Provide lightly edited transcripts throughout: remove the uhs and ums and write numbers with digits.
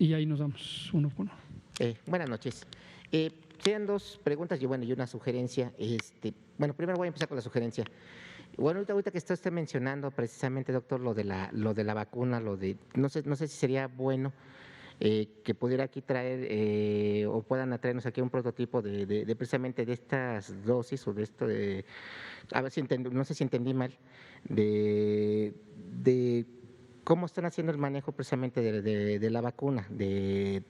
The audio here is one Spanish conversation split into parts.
y ahí nos damos uno por uno. Buenas noches. Sean dos preguntas y una sugerencia. Primero voy a empezar con la sugerencia. Bueno, ahorita que está usted mencionando precisamente, doctor, lo de la vacuna, no sé si sería bueno que pudiera aquí traer o puedan traernos aquí un prototipo de precisamente de estas dosis o de esto a ver si no sé si entendí mal, de cómo están haciendo el manejo precisamente de la vacuna. Porque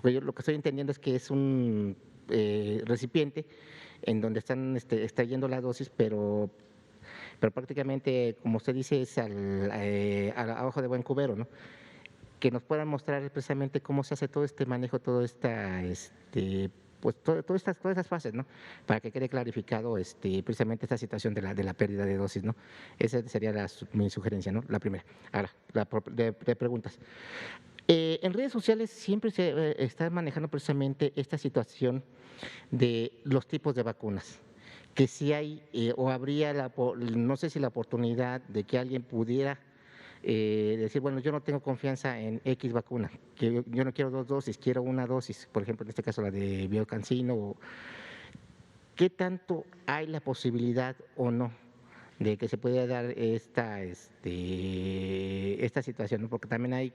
yo lo que estoy entendiendo es que es un recipiente en donde están extrayendo la dosis, pero prácticamente, como usted dice, es a ojo de buen cubero, ¿no? Que nos puedan mostrar precisamente cómo se hace todo este manejo, pues todas estas fases, ¿no? Para que quede clarificado precisamente esta situación de la pérdida de dosis, ¿no? Esa sería mi sugerencia, ¿no? La primera. Ahora, de preguntas. En redes sociales siempre se está manejando precisamente esta situación de los tipos de vacunas, que si hay o habría, no sé si la oportunidad de que alguien pudiera decir, bueno, yo no tengo confianza en X vacuna, que yo no quiero 2 dosis, quiero una dosis, por ejemplo, en este caso la de BioCancino. ¿Qué tanto hay la posibilidad o no de que se pueda dar esta situación, ¿no? Porque también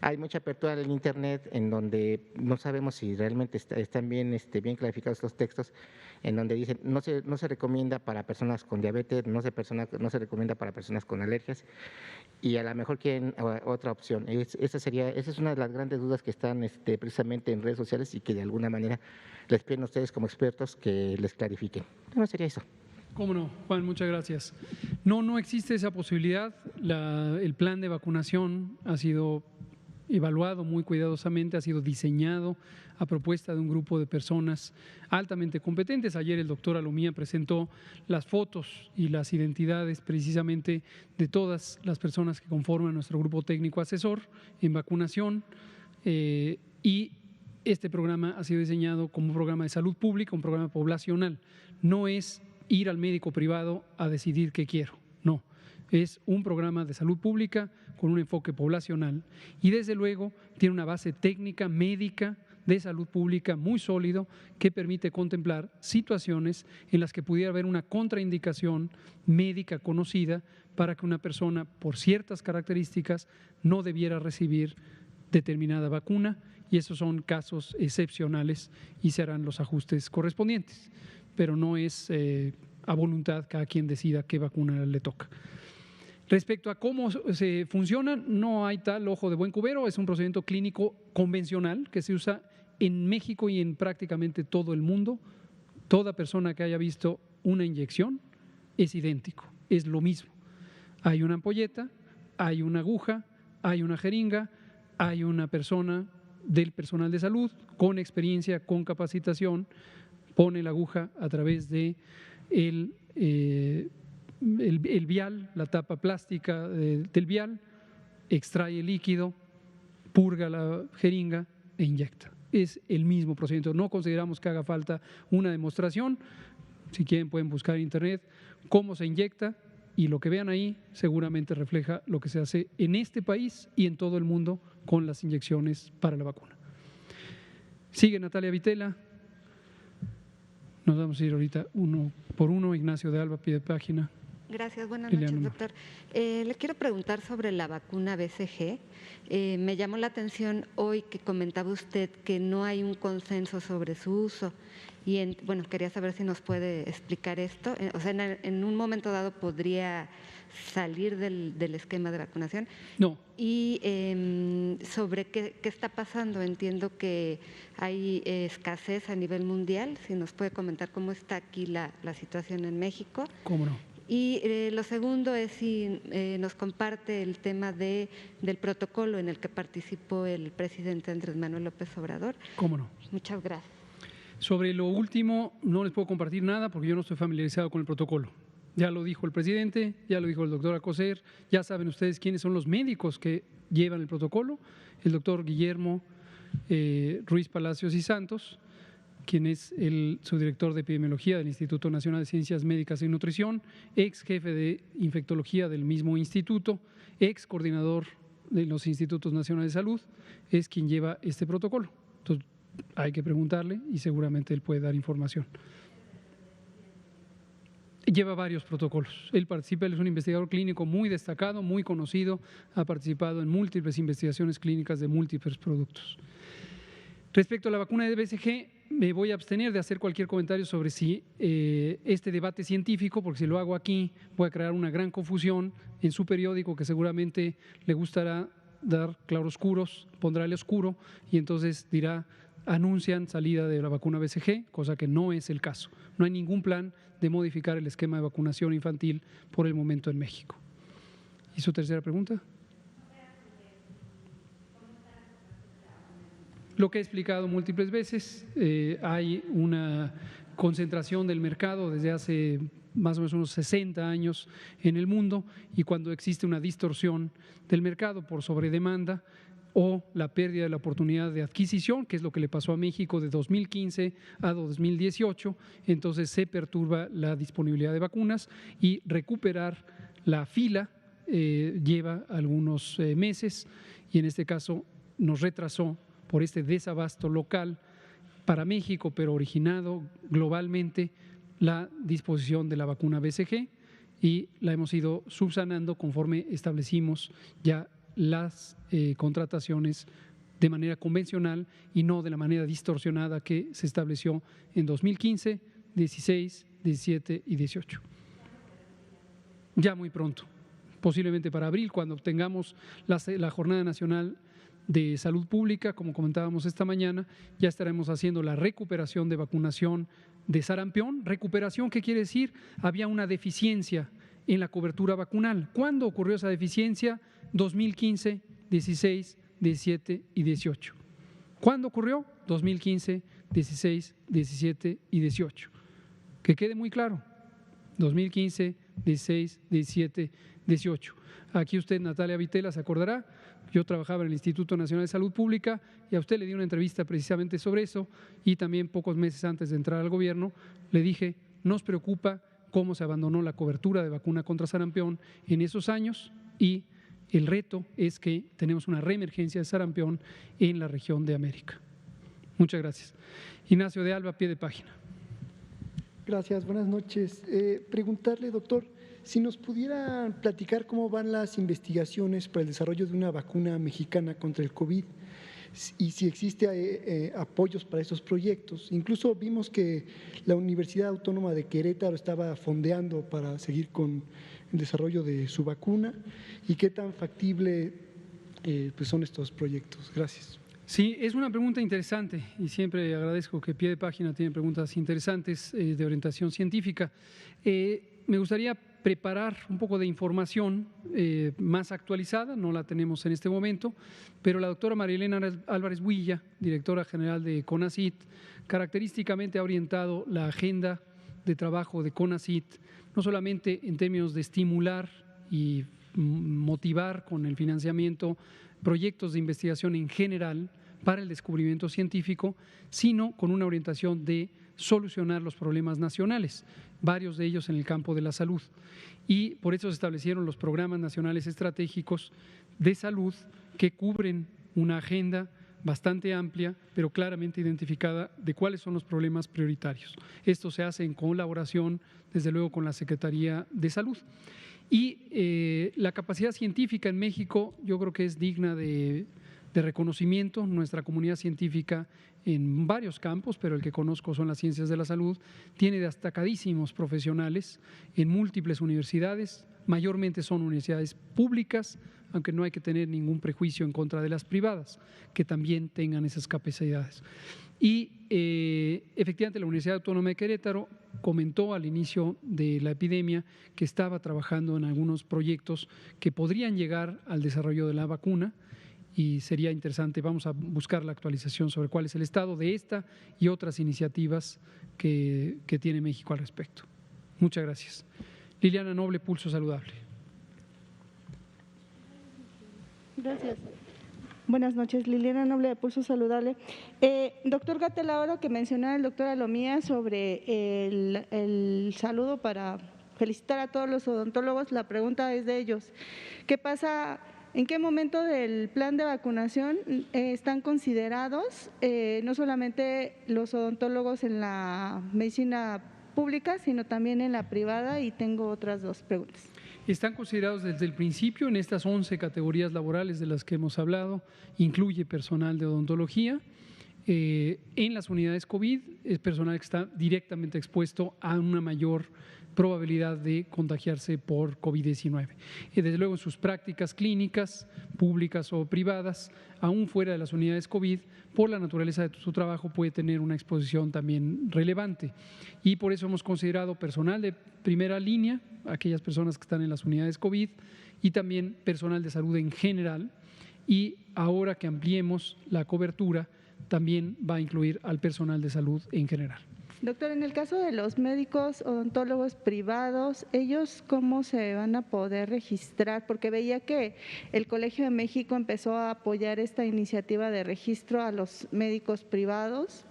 hay mucha apertura en Internet en donde no sabemos si realmente están bien clarificados los textos, en donde dicen no se recomienda para personas con diabetes, no se recomienda para personas con alergias, y a lo mejor quieren otra opción. Esa es una de las grandes dudas que están precisamente en redes sociales y que de alguna manera les piden a ustedes como expertos que les clarifiquen. No sería eso. ¿Cómo no, Juan? Muchas gracias. No existe esa posibilidad. El plan de vacunación ha sido evaluado muy cuidadosamente, ha sido diseñado a propuesta de un grupo de personas altamente competentes. Ayer el doctor Alomía presentó las fotos y las identidades precisamente de todas las personas que conforman nuestro grupo técnico asesor en vacunación y este programa ha sido diseñado como un programa de salud pública, un programa poblacional. No es ir al médico privado a decidir qué quiero, no. Es un programa de salud pública con un enfoque poblacional y desde luego tiene una base técnica, médica, de salud pública muy sólido que permite contemplar situaciones en las que pudiera haber una contraindicación médica conocida para que una persona por ciertas características no debiera recibir determinada vacuna, y esos son casos excepcionales y se harán los ajustes correspondientes, pero no es a voluntad cada quien decida qué vacuna le toca. Respecto a cómo se funciona, no hay tal ojo de buen cubero, es un procedimiento clínico convencional que se usa en México y en prácticamente todo el mundo. Toda persona que haya visto una inyección es idéntico, es lo mismo. Hay una ampolleta, hay una aguja, hay una jeringa, hay una persona del personal de salud con experiencia, con capacitación, pone la aguja a través de el vial, la tapa plástica del vial, extrae el líquido, purga la jeringa e inyecta. Es el mismo procedimiento. No consideramos que haga falta una demostración. Si quieren pueden buscar en internet cómo se inyecta y lo que vean ahí seguramente refleja lo que se hace en este país y en todo el mundo con las inyecciones para la vacuna. Sigue Natalia Vitela. Nos vamos a ir ahorita uno por uno. Ignacio de Alba pide página. Gracias, buenas noches, doctor. Le quiero preguntar sobre la vacuna BCG. Me llamó la atención hoy que comentaba usted que no hay un consenso sobre su uso y quería saber si nos puede explicar esto. O sea, en un momento dado podría salir del esquema de vacunación. No. Y sobre qué está pasando, entiendo que hay escasez a nivel mundial. Si nos puede comentar cómo está aquí la situación en México. ¿Cómo no? Y lo segundo es si nos comparte el tema del protocolo en el que participó el presidente Andrés Manuel López Obrador. ¿Cómo no? Muchas gracias. Sobre lo último, no les puedo compartir nada porque yo no estoy familiarizado con el protocolo. Ya lo dijo el presidente, ya lo dijo el doctor Alcocer, ya saben ustedes quiénes son los médicos que llevan el protocolo, el doctor Guillermo Ruiz Palacios y Santos, quien es el subdirector de epidemiología del Instituto Nacional de Ciencias Médicas y Nutrición, ex jefe de infectología del mismo instituto, ex coordinador de los institutos nacionales de salud, es quien lleva este protocolo. Entonces, hay que preguntarle y seguramente él puede dar información. Lleva varios protocolos. Él participa, él es un investigador clínico muy destacado, muy conocido, ha participado en múltiples investigaciones clínicas de múltiples productos. Respecto a la vacuna de BCG, me voy a abstener de hacer cualquier comentario sobre si este debate científico, porque si lo hago aquí voy a crear una gran confusión en su periódico que seguramente le gustará dar claroscuros, pondrá el oscuro y entonces dirá, anuncian salida de la vacuna BCG, cosa que no es el caso. No hay ningún plan de modificar el esquema de vacunación infantil por el momento en México. ¿Y su tercera pregunta? Lo que he explicado múltiples veces, hay una concentración del mercado desde hace más o menos unos 60 años en el mundo y cuando existe una distorsión del mercado por sobredemanda o la pérdida de la oportunidad de adquisición, que es lo que le pasó a México de 2015 a 2018, entonces se perturba la disponibilidad de vacunas y recuperar la fila lleva algunos meses y en este caso nos retrasó por este desabasto local para México, pero originado globalmente la disposición de la vacuna BCG y la hemos ido subsanando conforme establecimos ya las contrataciones de manera convencional y no de la manera distorsionada que se estableció en 2015, 16, 17 y 18. Ya muy pronto, posiblemente para abril, cuando obtengamos la Jornada Nacional de Salud Pública, como comentábamos esta mañana, ya estaremos haciendo la recuperación de vacunación de sarampión. Recuperación, ¿qué quiere decir? Había una deficiencia en la cobertura vacunal. ¿Cuándo ocurrió esa deficiencia? 2015, 16, 17 y 18. ¿Cuándo ocurrió? 2015, 16, 17 y 18. Que quede muy claro, 2015, 16, 17, 18. Aquí usted, Natalia Vitela, se acordará, yo trabajaba en el Instituto Nacional de Salud Pública y a usted le di una entrevista precisamente sobre eso y también pocos meses antes de entrar al gobierno le dije, nos preocupa cómo se abandonó la cobertura de vacuna contra sarampión en esos años y el reto es que tenemos una reemergencia de sarampión en la región de América. Muchas gracias. Ignacio de Alba, pie de página. Gracias, buenas noches. Preguntarle, doctor, si nos pudiera platicar cómo van las investigaciones para el desarrollo de una vacuna mexicana contra el COVID y si existe apoyos para estos proyectos. Incluso vimos que la Universidad Autónoma de Querétaro estaba fondeando para seguir con el desarrollo de su vacuna y qué tan factible pues son estos proyectos. Gracias. Sí, es una pregunta interesante y siempre agradezco que Pie de Página tiene preguntas interesantes de orientación científica. Me gustaría preparar un poco de información más actualizada, no la tenemos en este momento, pero la doctora María Elena Álvarez Huilla, directora general de CONACYT, característicamente ha orientado la agenda de trabajo de CONACYT, no solamente en términos de estimular y motivar con el financiamiento proyectos de investigación en general para el descubrimiento científico, sino con una orientación de solucionar los problemas nacionales, varios de ellos en el campo de la salud. Y por eso se establecieron los programas nacionales estratégicos de salud que cubren una agenda bastante amplia, pero claramente identificada de cuáles son los problemas prioritarios. Esto se hace en colaboración, desde luego, con la Secretaría de Salud. Y la capacidad científica en México yo creo que es digna de reconocimiento. Nuestra comunidad científica en varios campos, pero el que conozco son las ciencias de la salud, tiene destacadísimos profesionales en múltiples universidades, mayormente son universidades públicas, aunque no hay que tener ningún prejuicio en contra de las privadas, que también tengan esas capacidades. Y efectivamente la Universidad Autónoma de Querétaro comentó al inicio de la epidemia que estaba trabajando en algunos proyectos que podrían llegar al desarrollo de la vacuna y sería interesante, vamos a buscar la actualización sobre cuál es el estado de esta y otras iniciativas que tiene México al respecto. Muchas gracias. Liliana Noble, Pulso Saludable. Gracias. Buenas noches, Liliana Noble de Pulso Saludable. Doctor Gatell, ahora que mencionaba el doctor Alomía sobre el saludo para felicitar a todos los odontólogos, la pregunta es de ellos. ¿Qué pasa ¿En qué momento del plan de vacunación están considerados no solamente los odontólogos en la medicina pública, sino también en la privada? Y tengo otras 2 preguntas. Están considerados desde el principio en estas 11 categorías laborales de las que hemos hablado, incluye personal de odontología. En las unidades COVID es personal que está directamente expuesto a una mayor probabilidad de contagiarse por COVID-19. Y desde luego en sus prácticas clínicas, públicas o privadas, aún fuera de las unidades COVID, por la naturaleza de su trabajo puede tener una exposición también relevante. Y por eso hemos considerado personal de primera línea, aquellas personas que están en las unidades COVID, y también personal de salud en general. Y ahora que ampliemos la cobertura, también va a incluir al personal de salud en general. Doctor, en el caso de los médicos odontólogos privados, ¿ellos cómo se van a poder registrar? Porque veía que el Colegio de México empezó a apoyar esta iniciativa de registro a los médicos privados,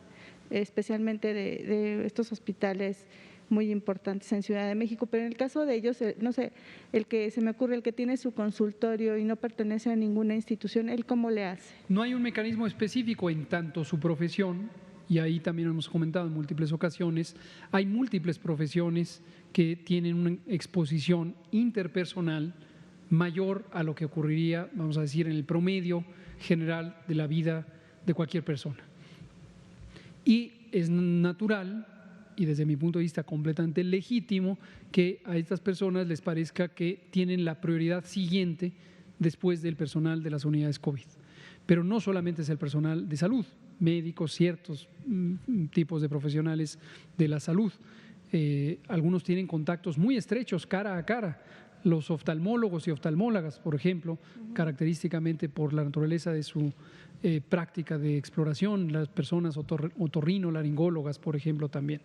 especialmente de estos hospitales muy importantes en Ciudad de México, pero en el caso de ellos, no sé, el que se me ocurre, el que tiene su consultorio y no pertenece a ninguna institución, ¿él cómo le hace? No hay un mecanismo específico en tanto su profesión, y ahí también hemos comentado en múltiples ocasiones, hay múltiples profesiones que tienen una exposición interpersonal mayor a lo que ocurriría, vamos a decir, en el promedio general de la vida de cualquier persona. Y es natural, y desde mi punto de vista completamente legítimo, que a estas personas les parezca que tienen la prioridad siguiente después del personal de las unidades COVID. Pero no solamente es el personal de salud, médicos, ciertos tipos de profesionales de la salud. Algunos tienen contactos muy estrechos cara a cara. Los oftalmólogos y oftalmólogas, por ejemplo, característicamente por la naturaleza de su práctica de exploración, las personas otorrinolaringólogas, por ejemplo, también.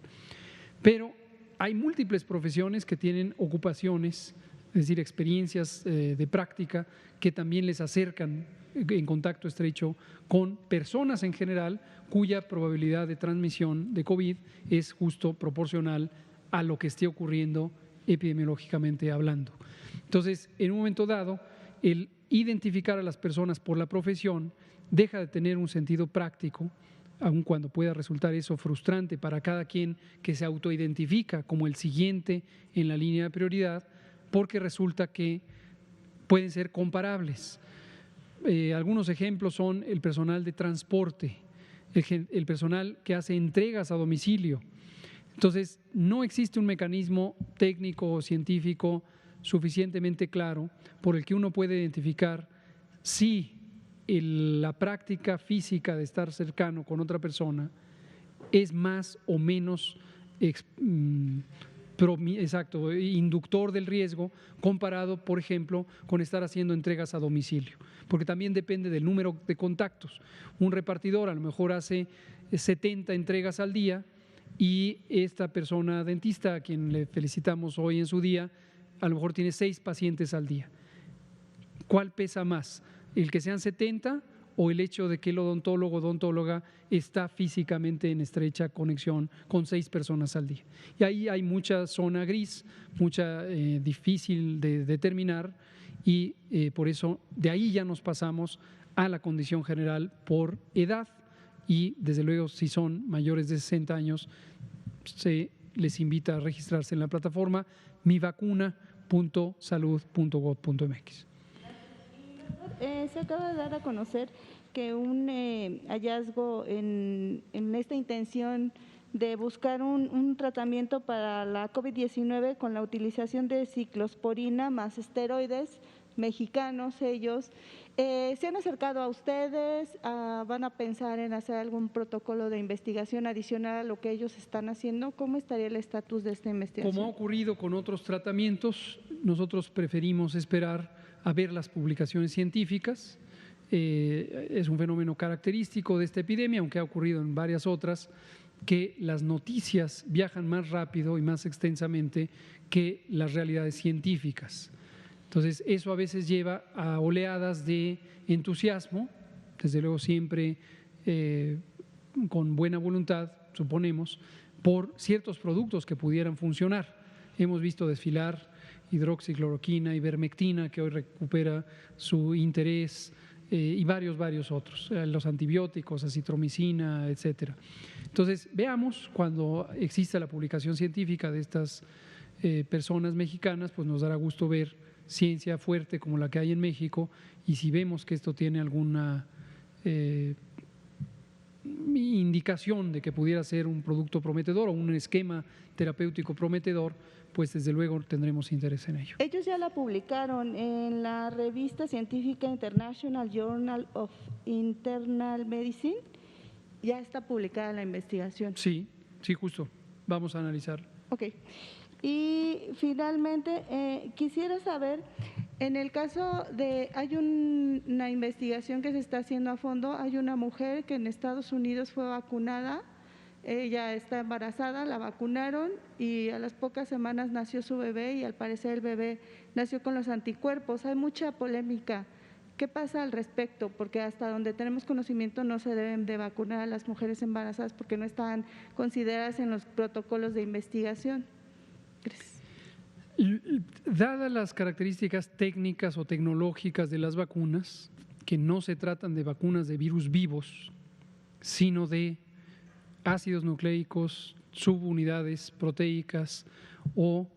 Pero hay múltiples profesiones que tienen ocupaciones, es decir, experiencias de práctica que también les acercan en contacto estrecho con personas en general cuya probabilidad de transmisión de COVID es justo proporcional a lo que esté ocurriendo epidemiológicamente hablando. Entonces, en un momento dado, el identificar a las personas por la profesión deja de tener un sentido práctico, aun cuando pueda resultar eso frustrante para cada quien que se autoidentifica como el siguiente en la línea de prioridad, porque resulta que pueden ser comparables. Algunos ejemplos son el personal de transporte, el personal que hace entregas a domicilio. Entonces, no existe un mecanismo técnico o científico suficientemente claro por el que uno puede identificar si la práctica física de estar cercano con otra persona es más o menos inductor del riesgo comparado, por ejemplo, con estar haciendo entregas a domicilio, porque también depende del número de contactos. Un repartidor a lo mejor hace 70 entregas al día y esta persona dentista, a quien le felicitamos hoy en su día, a lo mejor tiene 6 pacientes al día. ¿Cuál pesa más? ¿El que sean 70 o el hecho de que el odontólogo o odontóloga está físicamente en estrecha conexión con 6 personas al día? Y ahí hay mucha zona gris, mucha difícil de determinar, y por eso de ahí ya nos pasamos a la condición general por edad, y desde luego si son mayores de 60 años se les invita a registrarse en la plataforma mivacuna.salud.gov.mx. Se acaba de dar a conocer que un hallazgo en esta intención de buscar un tratamiento para la COVID-19 con la utilización de ciclosporina más esteroides mexicanos ellos. ¿Se han acercado a ustedes? ¿Van a pensar en hacer algún protocolo de investigación adicional a lo que ellos están haciendo? ¿Cómo estaría el estatus de esta investigación? Como ha ocurrido con otros tratamientos, nosotros preferimos esperar a ver las publicaciones científicas. Es un fenómeno característico de esta epidemia, aunque ha ocurrido en varias otras, que las noticias viajan más rápido y más extensamente que las realidades científicas. Entonces, eso a veces lleva a oleadas de entusiasmo, desde luego siempre con buena voluntad, suponemos, por ciertos productos que pudieran funcionar. Hemos visto desfilar hidroxicloroquina, ivermectina, que hoy recupera su interés, y varios otros, los antibióticos, acitromicina, etcétera. Entonces, veamos cuando exista la publicación científica de estas personas mexicanas, pues nos dará gusto ver ciencia fuerte como la que hay en México, y si vemos que esto tiene alguna indicación de que pudiera ser un producto prometedor o un esquema terapéutico prometedor, pues desde luego tendremos interés en ello. Ellos ya la publicaron en la revista científica International Journal of Internal Medicine, ya está publicada la investigación. Sí, justo, vamos a analizar. Ok. Y finalmente, quisiera saber, en el caso de, hay una investigación que se está haciendo a fondo, hay una mujer que en Estados Unidos fue vacunada, ella está embarazada, la vacunaron y a las pocas semanas nació su bebé y al parecer el bebé nació con los anticuerpos. Hay mucha polémica. ¿Qué pasa al respecto? Porque hasta donde tenemos conocimiento no se deben de vacunar a las mujeres embarazadas porque no están consideradas en los protocolos de investigación. Gracias. Dadas las características técnicas o tecnológicas de las vacunas, que no se tratan de vacunas de virus vivos, sino de ácidos nucleicos, subunidades proteicas o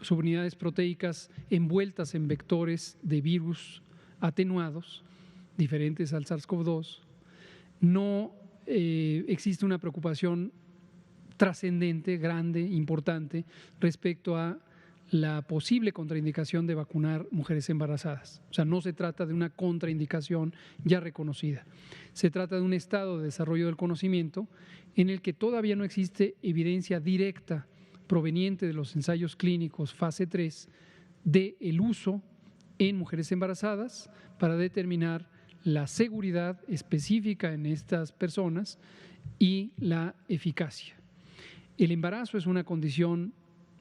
subunidades proteicas envueltas en vectores de virus atenuados, diferentes al SARS-CoV-2, no existe una preocupación trascendente, grande, importante respecto a la posible contraindicación de vacunar mujeres embarazadas. O sea, no se trata de una contraindicación ya reconocida. Se trata de un estado de desarrollo del conocimiento en el que todavía no existe evidencia directa proveniente de los ensayos clínicos fase 3 del uso en mujeres embarazadas para determinar la seguridad específica en estas personas y la eficacia. El embarazo es una condición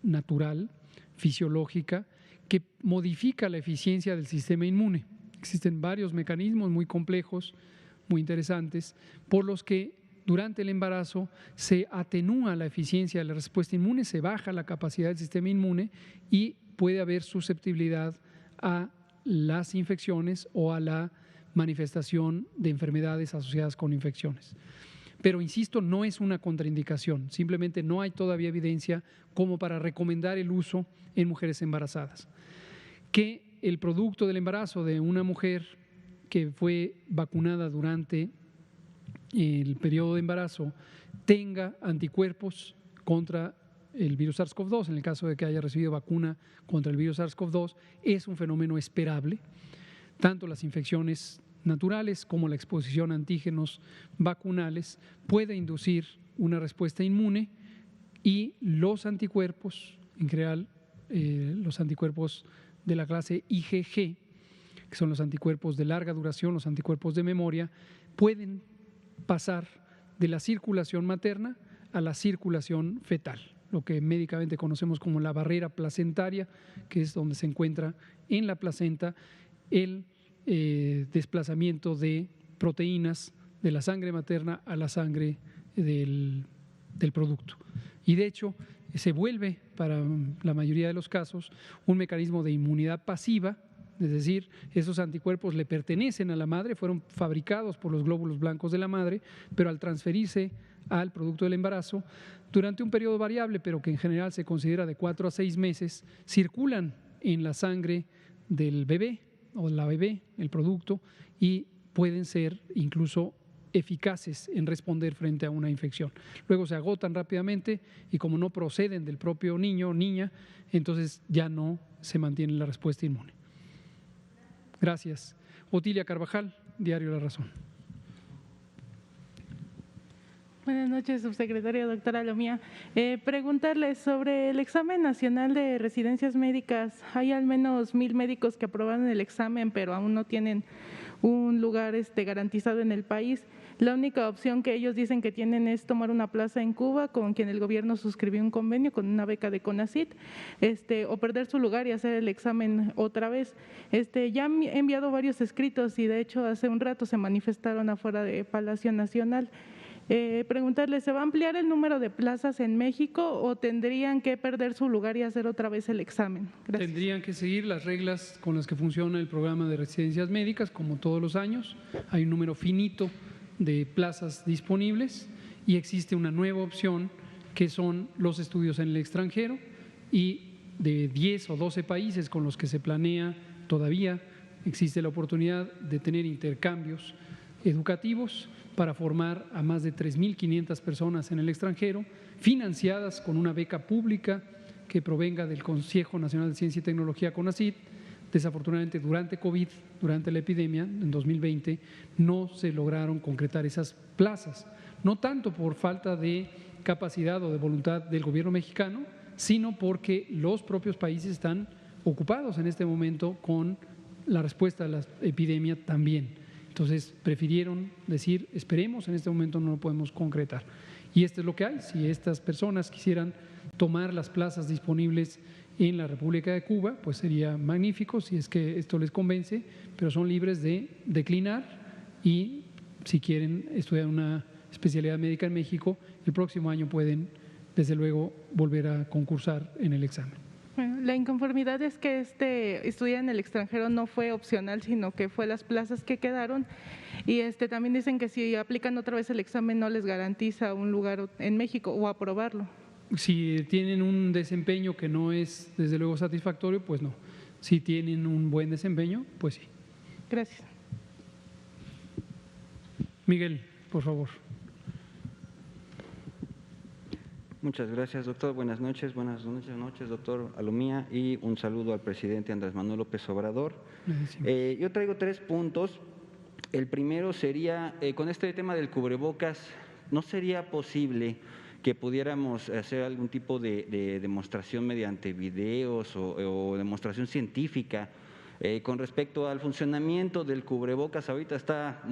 natural, fisiológica, que modifica la eficiencia del sistema inmune. Existen varios mecanismos muy complejos, muy interesantes, por los que durante el embarazo se atenúa la eficiencia de la respuesta inmune, se baja la capacidad del sistema inmune y puede haber susceptibilidad a las infecciones o a la manifestación de enfermedades asociadas con infecciones. Pero, insisto, no es una contraindicación, simplemente no hay todavía evidencia como para recomendar el uso en mujeres embarazadas. Que el producto del embarazo de una mujer que fue vacunada durante el periodo de embarazo tenga anticuerpos contra el virus SARS-CoV-2, en el caso de que haya recibido vacuna contra el virus SARS-CoV-2, es un fenómeno esperable. Tanto las infecciones naturales como la exposición a antígenos vacunales puede inducir una respuesta inmune y los anticuerpos, en general los anticuerpos de la clase IgG, que son los anticuerpos de larga duración, los anticuerpos de memoria, pueden pasar de la circulación materna a la circulación fetal, lo que médicamente conocemos como la barrera placentaria, que es donde se encuentra en la placenta el desplazamiento de proteínas de la sangre materna a la sangre del producto. Y de hecho se vuelve para la mayoría de los casos un mecanismo de inmunidad pasiva, es decir, esos anticuerpos le pertenecen a la madre, fueron fabricados por los glóbulos blancos de la madre, pero al transferirse al producto del embarazo, durante un periodo variable, pero que en general se considera de 4 a 6 meses, circulan en la sangre del bebé o la bebé, el producto, y pueden ser incluso eficaces en responder frente a una infección. Luego se agotan rápidamente y como no proceden del propio niño o niña, entonces ya no se mantiene la respuesta inmune. Gracias. Otilia Carvajal, Diario La Razón. Buenas noches, subsecretaria doctora Lomía. Preguntarle sobre el examen nacional de residencias médicas. Hay al menos 1,000 médicos que aprobaron el examen, pero aún no tienen un lugar garantizado en el país. La única opción que ellos dicen que tienen es tomar una plaza en Cuba, con quien el gobierno suscribió un convenio con una beca de CONACYT, o perder su lugar y hacer el examen otra vez. Ya han enviado varios escritos y de hecho hace un rato se manifestaron afuera de Palacio Nacional. Preguntarle, ¿se va a ampliar el número de plazas en México o tendrían que perder su lugar y hacer otra vez el examen? Gracias. Tendrían que seguir las reglas con las que funciona el programa de residencias médicas, como todos los años. Hay un número finito de plazas disponibles y existe una nueva opción que son los estudios en el extranjero, y de 10 o 12 países con los que se planea todavía existe la oportunidad de tener intercambios educativos para formar a más de 3.500 personas en el extranjero, financiadas con una beca pública que provenga del Consejo Nacional de Ciencia y Tecnología, CONACYT. Desafortunadamente, durante COVID, durante la epidemia, en 2020, no se lograron concretar esas plazas, no tanto por falta de capacidad o de voluntad del gobierno mexicano, sino porque los propios países están ocupados en este momento con la respuesta a la epidemia también. Entonces, prefirieron decir, esperemos, en este momento no lo podemos concretar. Y esto es lo que hay. Si estas personas quisieran tomar las plazas disponibles en la República de Cuba, pues sería magnífico si es que esto les convence, pero son libres de declinar, y si quieren estudiar una especialidad médica en México, el próximo año pueden, desde luego, volver a concursar en el examen. Bueno, la inconformidad es que estudiar en el extranjero no fue opcional, sino que fue las plazas que quedaron, y también dicen que si aplican otra vez el examen no les garantiza un lugar en México o aprobarlo. Si tienen un desempeño que no es desde luego satisfactorio, pues no. Si tienen un buen desempeño, pues sí. Gracias. Miguel, por favor. Muchas gracias, doctor. Buenas noches, doctor Alomía, y un saludo al presidente Andrés Manuel López Obrador. Yo traigo 3 puntos. El primero sería, con este tema del cubrebocas, ¿no sería posible que pudiéramos hacer algún tipo de demostración mediante videos o demostración científica con respecto al funcionamiento del cubrebocas? Ahorita está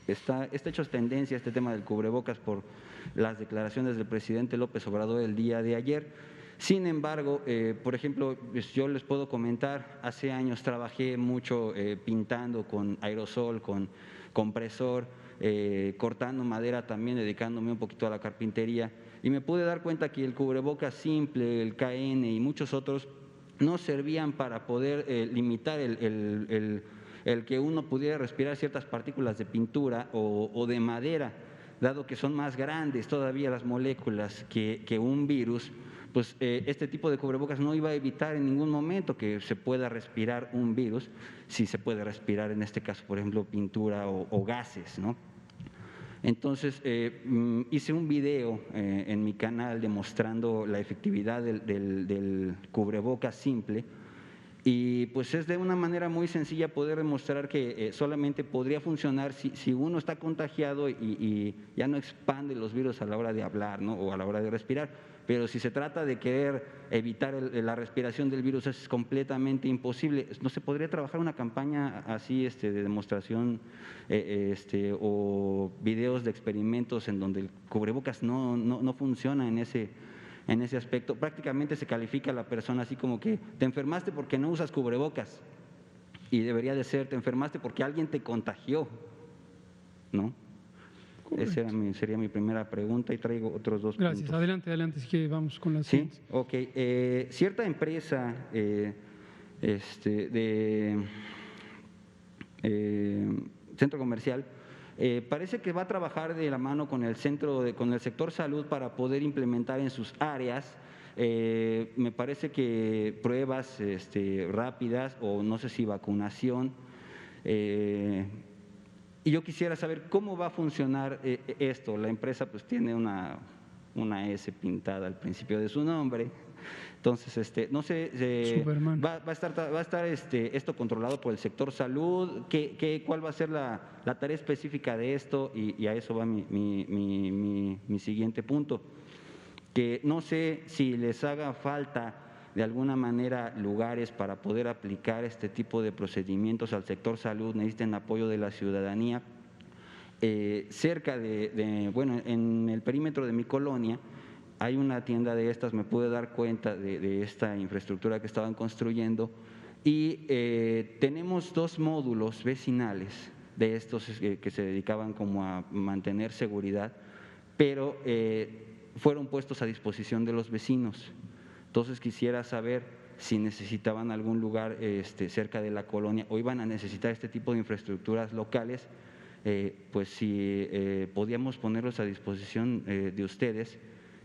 está hecho tendencia este tema del cubrebocas por las declaraciones del presidente López Obrador el día de ayer. Sin embargo, por ejemplo, yo les puedo comentar, hace años trabajé mucho pintando con aerosol, con compresor, cortando madera también, dedicándome un poquito a la carpintería, y me pude dar cuenta que el cubrebocas simple, el KN y muchos otros no servían para poder limitar el que uno pudiera respirar ciertas partículas de pintura o de madera, dado que son más grandes todavía las moléculas que un virus. Pues este tipo de cubrebocas no iba a evitar en ningún momento que se pueda respirar un virus, si se puede respirar en este caso, por ejemplo, pintura o gases, ¿no? Entonces, hice un video en mi canal demostrando la efectividad del cubrebocas simple, y pues es de una manera muy sencilla poder demostrar que solamente podría funcionar si uno está contagiado y ya no expande los virus a la hora de hablar, ¿no? O a la hora de respirar. Pero si se trata de querer evitar la respiración del virus, es completamente imposible. ¿No se podría trabajar una campaña así de demostración o videos de experimentos en donde el cubrebocas no funciona en ese aspecto? Prácticamente se califica a la persona así como que te enfermaste porque no usas cubrebocas, y debería de ser te enfermaste porque alguien te contagió, ¿no? Esa sería mi primera pregunta, y traigo otros 2 Gracias. puntos. Adelante, si que vamos con las Sí, ok. Cierta empresa centro comercial parece que va a trabajar de la mano con el sector salud para poder implementar en sus áreas, me parece que pruebas rápidas, o no sé si vacunación. Y yo quisiera saber cómo va a funcionar esto. La empresa pues tiene una S pintada al principio de su nombre. Entonces, no sé, va a estar esto controlado por el sector salud. ¿Cuál va a ser la tarea específica de esto? Y a eso va mi siguiente punto, que no sé si les haga falta de alguna manera lugares para poder aplicar este tipo de procedimientos al sector salud, necesitan apoyo de la ciudadanía. Cerca bueno, en el perímetro de mi colonia hay una tienda de estas, me pude dar cuenta de esta infraestructura que estaban construyendo, y tenemos 2 módulos vecinales de estos que se dedicaban como a mantener seguridad, pero fueron puestos a disposición de los vecinos. Entonces quisiera saber si necesitaban algún lugar cerca de la colonia o iban a necesitar este tipo de infraestructuras locales, pues si podíamos ponerlos a disposición de ustedes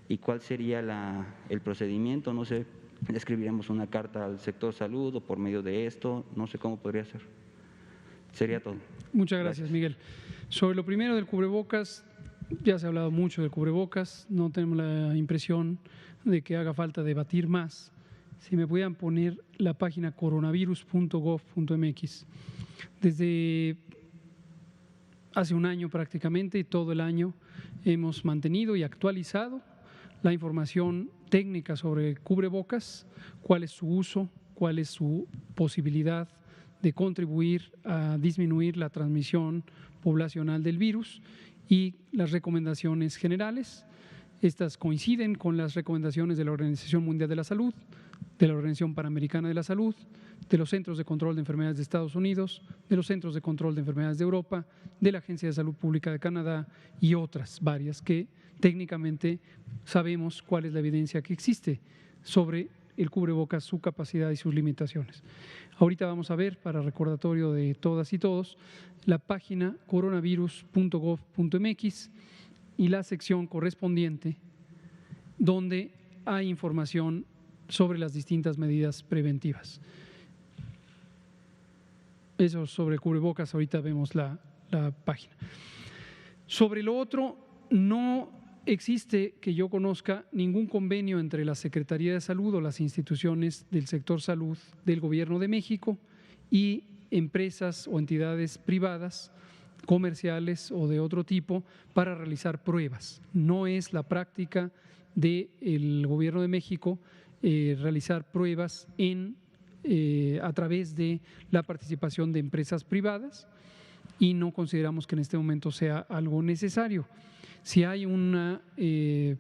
y cuál sería el procedimiento, no sé, le escribiríamos una carta al sector salud o por medio de esto, no sé cómo podría ser. Sería todo. Muchas gracias, Miguel. Sobre lo primero del cubrebocas, ya se ha hablado mucho del cubrebocas, no tenemos la impresión de que haga falta debatir más. Si me pudieran poner la página coronavirus.gov.mx. Desde hace un año prácticamente y todo el año hemos mantenido y actualizado la información técnica sobre el cubrebocas, cuál es su uso, cuál es su posibilidad de contribuir a disminuir la transmisión poblacional del virus y las recomendaciones generales. Estas coinciden con las recomendaciones de la Organización Mundial de la Salud, de la Organización Panamericana de la Salud, de los Centros de Control de Enfermedades de Estados Unidos, de los Centros de Control de Enfermedades de Europa, de la Agencia de Salud Pública de Canadá y otras varias que técnicamente sabemos cuál es la evidencia que existe sobre el cubrebocas, su capacidad y sus limitaciones. Ahorita vamos a ver, para recordatorio de todas y todos, la página coronavirus.gov.mx y la sección correspondiente donde hay información sobre las distintas medidas preventivas. Eso sobre cubrebocas, ahorita vemos la página. Sobre lo otro, no existe, que yo conozca, ningún convenio entre la Secretaría de Salud o las instituciones del sector salud del Gobierno de México y empresas o entidades privadas, comerciales o de otro tipo, para realizar pruebas. No es la práctica del Gobierno de México realizar pruebas a través de la participación de empresas privadas y no consideramos que en este momento sea algo necesario. Si hay una, me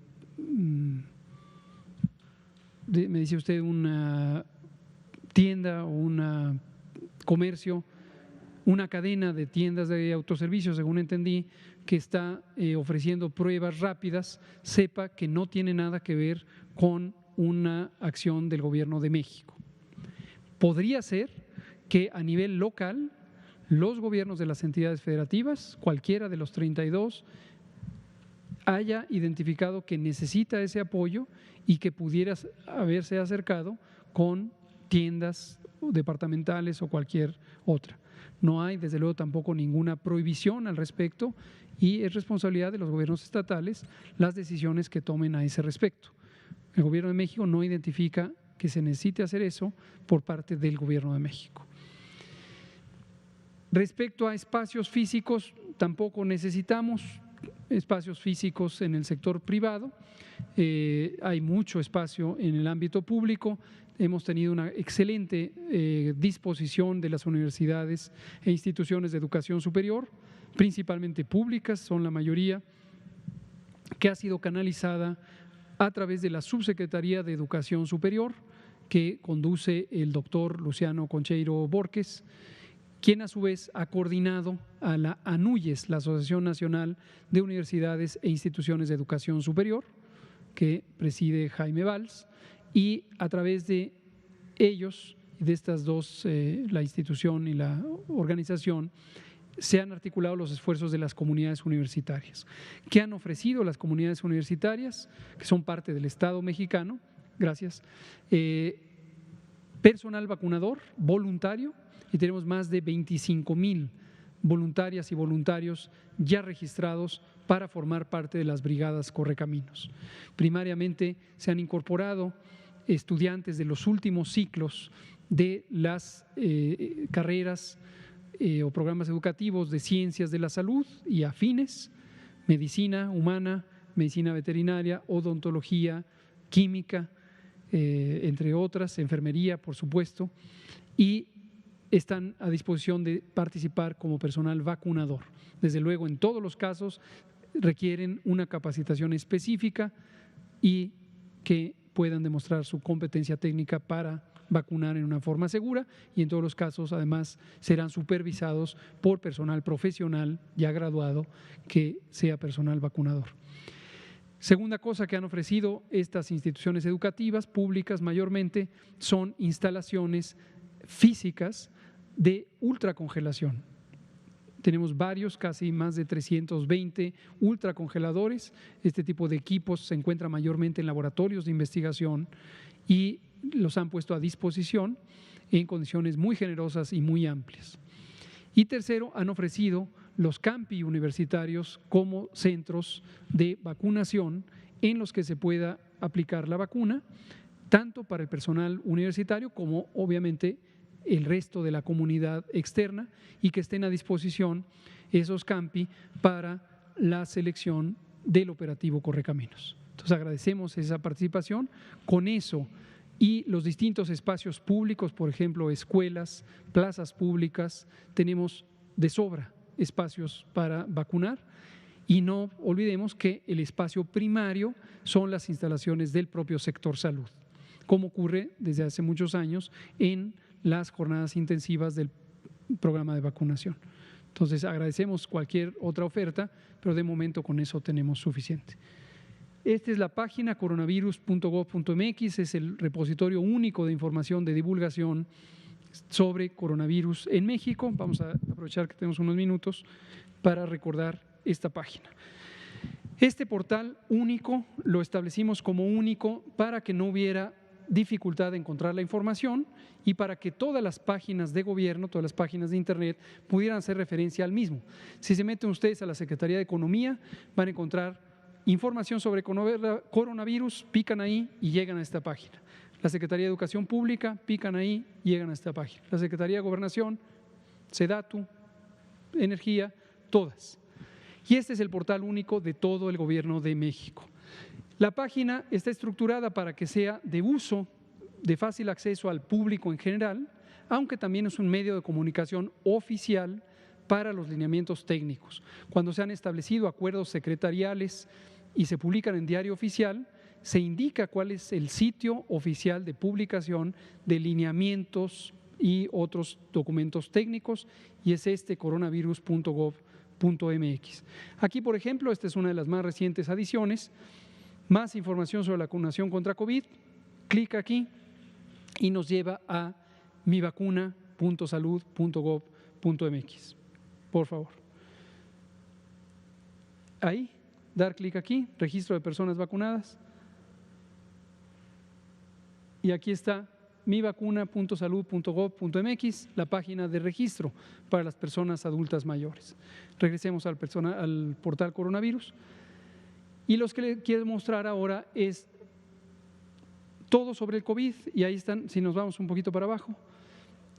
dice usted, una tienda o un comercio, una cadena de tiendas de autoservicio, según entendí, que está ofreciendo pruebas rápidas, sepa que no tiene nada que ver con una acción del Gobierno de México. Podría ser que a nivel local los gobiernos de las entidades federativas, cualquiera de los 32, haya identificado que necesita ese apoyo y que pudiera haberse acercado con tiendas departamentales o cualquier otra. No hay, desde luego, tampoco ninguna prohibición al respecto y es responsabilidad de los gobiernos estatales las decisiones que tomen a ese respecto. El Gobierno de México no identifica que se necesite hacer eso por parte del Gobierno de México. Respecto a espacios físicos, tampoco necesitamos espacios físicos en el sector privado, hay mucho espacio en el ámbito público, hemos tenido una excelente disposición de las universidades e instituciones de educación superior, principalmente públicas, son la mayoría, que ha sido canalizada a través de la Subsecretaría de Educación Superior, que conduce el doctor Luciano Concheiro Borges, quien a su vez ha coordinado a la ANUYES, la Asociación Nacional de Universidades e Instituciones de Educación Superior, que preside Jaime Valls, y a través de ellos, de estas dos, la institución y la organización, se han articulado los esfuerzos de las comunidades universitarias. ¿Qué han ofrecido las comunidades universitarias, que son parte del Estado mexicano? Gracias. Personal vacunador voluntario, y tenemos más de 25,000 voluntarias y voluntarios ya registrados para formar parte de las brigadas Correcaminos. Primariamente se han incorporado estudiantes de los últimos ciclos de las carreras o programas educativos de ciencias de la salud y afines, medicina humana, medicina veterinaria, odontología, química, entre otras, enfermería, por supuesto, y están a disposición de participar como personal vacunador. Desde luego, en todos los casos requieren una capacitación específica y que puedan demostrar su competencia técnica para vacunar en una forma segura y en todos los casos además serán supervisados por personal profesional ya graduado que sea personal vacunador. Segunda cosa que han ofrecido estas instituciones educativas públicas mayormente son instalaciones físicas de ultracongelación. Tenemos varios, casi más de 320 ultracongeladores. Este tipo de equipos se encuentra mayormente en laboratorios de investigación y los han puesto a disposición en condiciones muy generosas y muy amplias. Y tercero, han ofrecido los campi universitarios como centros de vacunación en los que se pueda aplicar la vacuna, tanto para el personal universitario como obviamente el resto de la comunidad externa, y que estén a disposición esos campi para la selección del operativo Correcaminos. Entonces agradecemos esa participación. Con eso y los distintos espacios públicos, por ejemplo, escuelas, plazas públicas, tenemos de sobra espacios para vacunar, y no olvidemos que el espacio primario son las instalaciones del propio sector salud, como ocurre desde hace muchos años en las jornadas intensivas del programa de vacunación. Entonces agradecemos cualquier otra oferta, pero de momento con eso tenemos suficiente. Esta es la página coronavirus.gov.mx, es el repositorio único de información de divulgación sobre coronavirus en México. Vamos a aprovechar que tenemos unos minutos para recordar esta página. Este portal único lo establecimos como único para que no hubiera dificultad de encontrar la información y para que todas las páginas de gobierno, todas las páginas de internet pudieran hacer referencia al mismo. Si se meten ustedes a la Secretaría de Economía, van a encontrar información sobre coronavirus, pican ahí y llegan a esta página. La Secretaría de Educación Pública, pican ahí y llegan a esta página. La Secretaría de Gobernación, SEDATU, Energía, todas. Y este es el portal único de todo el Gobierno de México. La página está estructurada para que sea de uso, de fácil acceso al público en general, aunque también es un medio de comunicación oficial para los lineamientos técnicos. Cuando se han establecido acuerdos secretariales y se publican en Diario Oficial, se indica cuál es el sitio oficial de publicación de lineamientos y otros documentos técnicos, y es este coronavirus.gov.mx. Aquí, por ejemplo, esta es una de las más recientes adiciones. Más información sobre la vacunación contra COVID, clic aquí y nos lleva a mivacuna.salud.gov.mx. Por favor. Ahí, dar clic aquí, registro de personas vacunadas. Y aquí está mivacuna.salud.gov.mx, la página de registro para las personas adultas mayores. Regresemos al portal coronavirus. Y los que les quiero mostrar ahora es todo sobre el COVID, y ahí están, si nos vamos un poquito para abajo,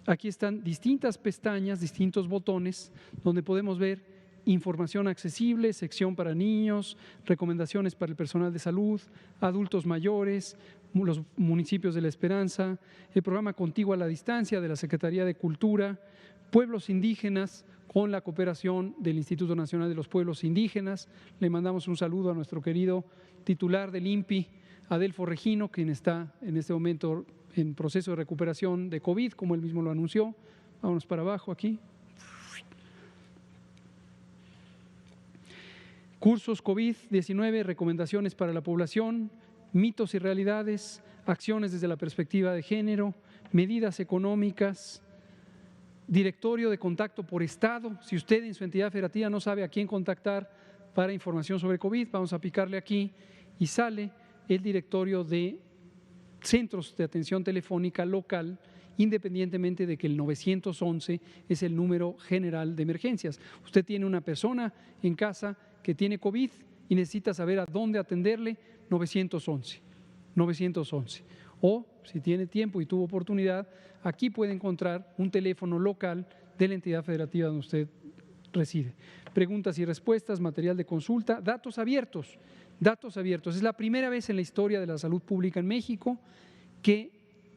aquí están distintas pestañas, distintos botones, donde podemos ver información accesible, sección para niños, recomendaciones para el personal de salud, adultos mayores, los municipios de La Esperanza, el programa Contigo a la Distancia de la Secretaría de Cultura, pueblos indígenas, con la cooperación del Instituto Nacional de los Pueblos Indígenas. Le mandamos un saludo a nuestro querido titular del INPI, Adelfo Regino, quien está en este momento en proceso de recuperación de COVID, como él mismo lo anunció. Vámonos para abajo aquí. Cursos COVID-19, recomendaciones para la población, mitos y realidades, acciones desde la perspectiva de género, medidas económicas, directorio de contacto por estado. Si usted en su entidad federativa no sabe a quién contactar para información sobre COVID, vamos a picarle aquí y sale el directorio de centros de atención telefónica local, independientemente de que el 911 es el número general de emergencias. Usted tiene una persona en casa que tiene COVID y necesita saber a dónde atenderle, 911. O, si tiene tiempo y tuvo oportunidad, aquí puede encontrar un teléfono local de la entidad federativa donde usted reside. Preguntas y respuestas, material de consulta, datos abiertos. Datos abiertos. Es la primera vez en la historia de la salud pública en México que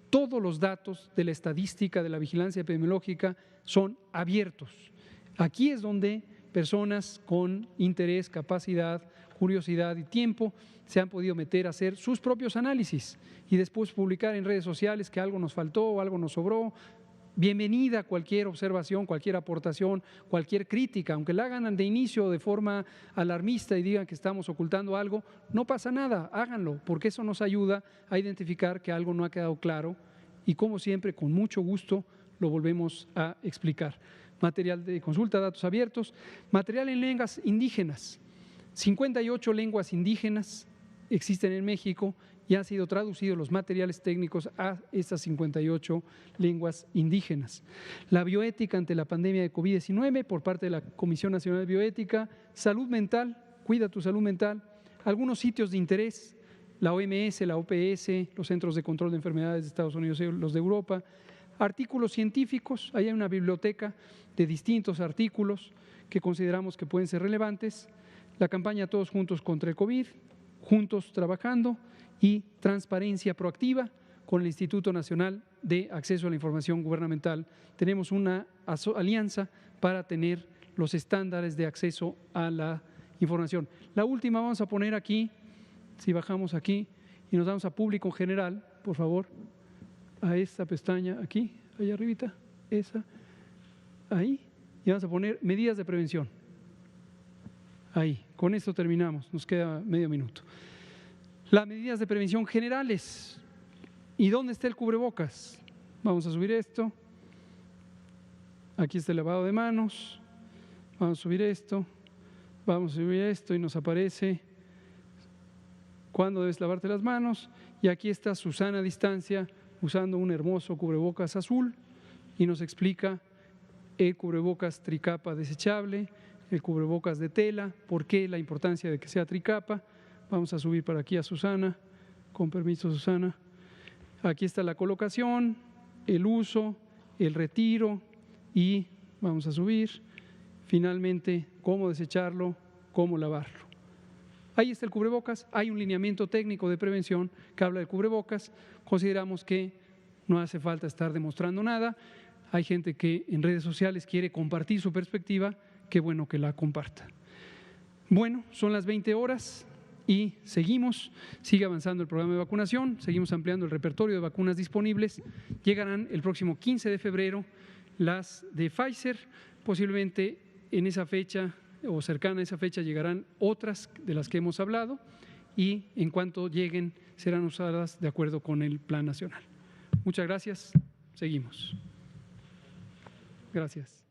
todos los datos de la estadística de la vigilancia epidemiológica son abiertos. Aquí es donde personas con interés, capacidad, curiosidad y tiempo, se han podido meter a hacer sus propios análisis y después publicar en redes sociales que algo nos faltó o algo nos sobró. Bienvenida cualquier observación, cualquier aportación, cualquier crítica, aunque la hagan de inicio de forma alarmista y digan que estamos ocultando algo, no pasa nada, háganlo, porque eso nos ayuda a identificar que algo no ha quedado claro y, como siempre, con mucho gusto lo volvemos a explicar. Material de consulta, datos abiertos, material en lenguas indígenas, 58 lenguas indígenas existen en México y han sido traducidos los materiales técnicos a estas 58 lenguas indígenas. La bioética ante la pandemia de COVID-19 por parte de la Comisión Nacional de Bioética, salud mental, cuida tu salud mental, algunos sitios de interés, la OMS, la OPS, los Centros de Control de Enfermedades de Estados Unidos y los de Europa, artículos científicos, ahí hay una biblioteca de distintos artículos que consideramos que pueden ser relevantes, la campaña Todos Juntos contra el COVID, Juntos Trabajando, y transparencia proactiva con el Instituto Nacional de Acceso a la Información Gubernamental. Tenemos una alianza para tener los estándares de acceso a la información. La última vamos a poner aquí, si bajamos aquí y nos damos a público en general, por favor, a esta pestaña aquí, allá arribita, esa, ahí, y vamos a poner medidas de prevención. Ahí, con esto terminamos, nos queda medio minuto. Las medidas de prevención generales. ¿Y dónde está el cubrebocas? Vamos a subir esto. Aquí está el lavado de manos. Vamos a subir esto. Vamos a subir esto y nos aparece cuándo debes lavarte las manos. Y aquí está Susana a distancia usando un hermoso cubrebocas azul y nos explica el cubrebocas tricapa desechable, el cubrebocas de tela, por qué la importancia de que sea tricapa. Vamos a subir para aquí a Susana, con permiso Susana. Aquí está la colocación, el uso, el retiro y vamos a subir, finalmente, cómo desecharlo, cómo lavarlo. Ahí está el cubrebocas, hay un lineamiento técnico de prevención que habla del cubrebocas, consideramos que no hace falta estar demostrando nada, hay gente que en redes sociales quiere compartir su perspectiva, qué bueno que la comparta. Bueno, son las 20 horas. Y seguimos, sigue avanzando el programa de vacunación, seguimos ampliando el repertorio de vacunas disponibles. Llegarán el próximo 15 de febrero las de Pfizer, posiblemente en esa fecha o cercana a esa fecha llegarán otras de las que hemos hablado y en cuanto lleguen serán usadas de acuerdo con el Plan Nacional. Muchas gracias, seguimos. Gracias.